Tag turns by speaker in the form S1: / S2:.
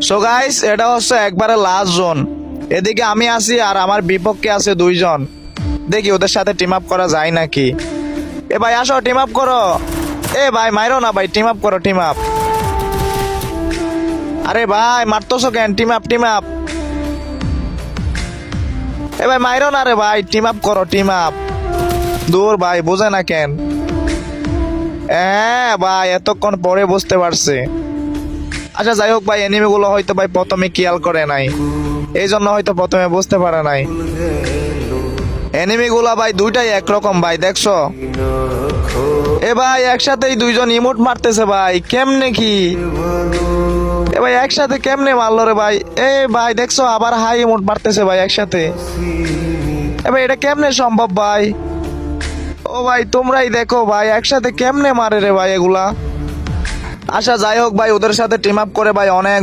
S1: So guys, এটা হচ্ছে একবারে লাস্ট জোন। এদিকে আমি আছি আর আমার বিপক্ষে আছে দুইজন। দেখি ওদের সাথে টিম আপ করা যায় নাকি। এ ভাই আসো, টিম আপ করো। এ ভাই মাইরো না ভাই, টিম আপ করো, টিম আপ। আরে ভাই মারতেছো কেন? Team up, team up. এ ভাই মাইরো না রে ভাই, টিম আপ করো, টিম আপ। দূর ভাই, বোঝে না কেন? হ্যাঁ ভাই, এতক্ষণ পরে বুঝতে পারছে। আচ্ছা যাই হোক ভাই, এনিমি গুলো হয়তো ভাই প্রথমে খেয়াল করে নাই, এই জন্য হয়তো প্রথমে বুঝতে পারে নাই। এনিমি গুলা ভাই দুইটাই একরকম ভাই, দেখছো? এ ভাই একসাথেই দুইজন ইমোট মারতেছে ভাই, কেমনে কি? এ ভাই একসাথে কেমনে মারলো রে ভাই? এ ভাই দেখছো, আবার হাই ইমোট মারতেছে ভাই একসাথে। এ ভাই এটা কেমনে সম্ভব ভাই? ও ভাই তোমরাই দেখো ভাই, একসাথে কেমনে মারে রে ভাই এগুলা। আচ্ছা যাই হোক ভাই, ওদের সাথে টিম আপ করে ভাই অনেক